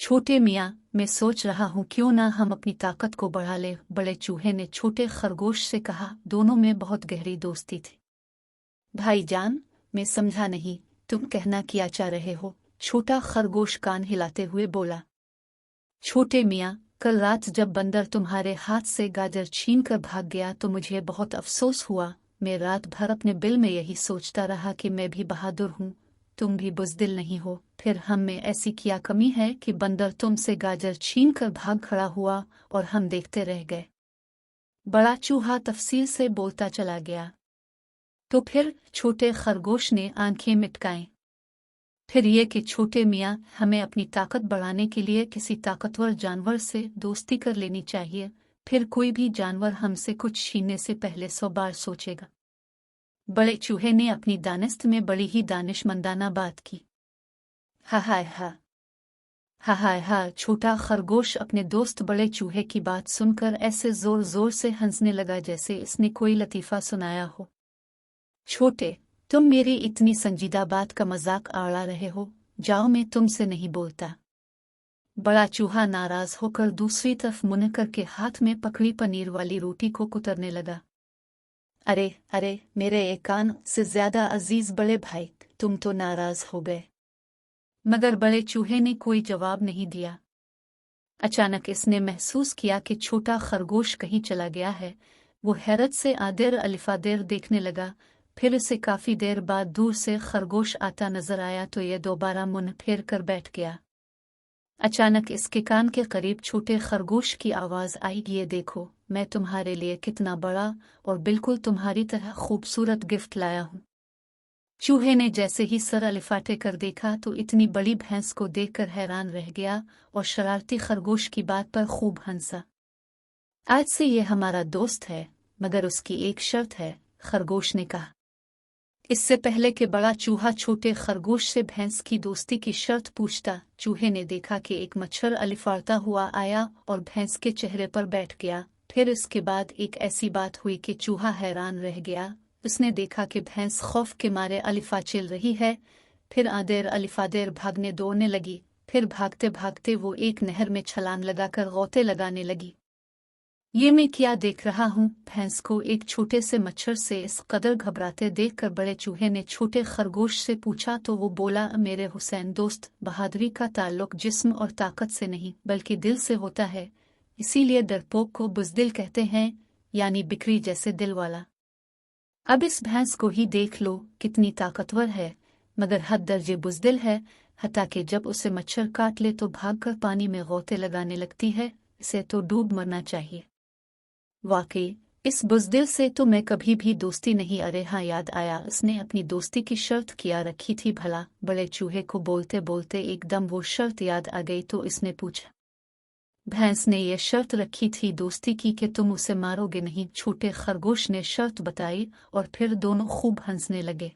छोटे मियाँ, मैं सोच रहा हूँ क्यों ना हम अपनी ताकत को बढ़ा ले। बड़े चूहे ने छोटे खरगोश से कहा। दोनों में बहुत गहरी दोस्ती थी। भाईजान, मैं समझा नहीं, तुम कहना क्या चाह रहे हो? छोटा खरगोश कान हिलाते हुए बोला। छोटे मियाँ, कल रात जब बंदर तुम्हारे हाथ से गाजर छीन कर भाग गया तो मुझे बहुत अफसोस हुआ। मैं रात भर अपने दिल में यही सोचता रहा कि मैं भी बहादुर हूँ, तुम भी बुज़दिल नहीं हो। फिर हम में ऐसी क्या कमी है कि बंदर तुमसे गाजर छीन कर भाग खड़ा हुआ और हम देखते रह गए? बड़ा चूहा तफसील से बोलता चला गया। तो फिर? छोटे खरगोश ने आंखें मिटकाईं। फिर ये कि छोटे मियाँ, हमें अपनी ताकत बढ़ाने के लिए किसी ताकतवर जानवर से दोस्ती कर लेनी चाहिए। फिर कोई भी जानवर हमसे कुछ छीनने से पहले 100 बार सोचेगा। बड़े चूहे ने अपनी दानिश्त में बड़ी ही दानिशमंदाना बात की। हा हाय हा, हा हाय हा। छोटा खरगोश अपने दोस्त बड़े चूहे की बात सुनकर ऐसे जोर जोर से हंसने लगा जैसे इसने कोई लतीफ़ा सुनाया हो। छोटे, तुम मेरी इतनी संजीदा बात का मजाक आड़ा रहे हो। जाओ, मैं तुमसे नहीं बोलता। बड़ा चूहा नाराज होकर दूसरी तरफ मुंह करके हाथ में पकड़ी पनीर वाली रोटी को कुतरने लगा। अरे अरे, मेरे एक कान से ज्यादा अजीज बड़े भाई, तुम तो नाराज हो गए। मगर बड़े चूहे ने कोई जवाब नहीं दिया। अचानक इसने महसूस किया कि छोटा खरगोश कहीं चला गया है। वो हैरत से आदेर अलिफादेर देखने लगा। फिर इसे काफी देर बाद दूर से खरगोश आता नजर आया तो ये दोबारा मुंह फेर कर बैठ गया। अचानक इसके कान के करीब छोटे खरगोश की आवाज आई, ये देखो, मैं तुम्हारे लिए कितना बड़ा और बिल्कुल तुम्हारी तरह खूबसूरत गिफ्ट लाया हूँ। चूहे ने जैसे ही सर अलिफाटे कर देखा तो इतनी बड़ी भैंस को देखकर हैरान रह गया और शरारती खरगोश की बात पर खूब हंसा। आज से ये हमारा दोस्त है, मगर उसकी एक शर्त है, खरगोश ने कहा। इससे पहले कि बड़ा चूहा छोटे खरगोश से भैंस की दोस्ती की शर्त पूछता, चूहे ने देखा कि एक मच्छर अलिफाड़ता हुआ आया और भैंस के चेहरे पर बैठ गया। फिर इसके बाद एक ऐसी बात हुई कि चूहा हैरान रह गया। उसने देखा कि भैंस खौफ के मारे अलिफा चिल रही है। फिर आदेर अलिफादेर भागने दौड़ने लगी। फिर भागते भागते वो एक नहर में छलांग लगाकर गौते लगाने लगी। ये मैं क्या देख रहा हूँ? भैंस को एक छोटे से मच्छर से इस कदर घबराते देखकर बड़े चूहे ने छोटे खरगोश से पूछा तो वो बोला, मेरे हुसैन दोस्त, बहादुरी का ताल्लुक जिस्म और ताकत से नहीं बल्कि दिल से होता है। इसीलिए डरपोक को बुज़दिल कहते हैं, यानी बिक्री जैसे दिल वाला। अब इस भैंस को ही देख लो, कितनी ताकतवर है, मगर हद दर्जे बुज़दिल है। हत्ता कि जब उसे मच्छर काट ले तो भागकर पानी में गौते लगाने लगती है। इसे तो डूब मरना चाहिए। वाकई इस बुज़दिल से तो मैं कभी भी दोस्ती नहीं। अरे हाँ, याद आया, उसने अपनी दोस्ती की शर्त क्या रखी थी भला? बड़े चूहे को बोलते बोलते एकदम वो शर्त याद आ गई तो इसने पूछा। भैंस ने ये शर्त रखी थी दोस्ती की कि तुम उसे मारोगे नहीं। छोटे खरगोश ने शर्त बताई और फिर दोनों खूब हंसने लगे।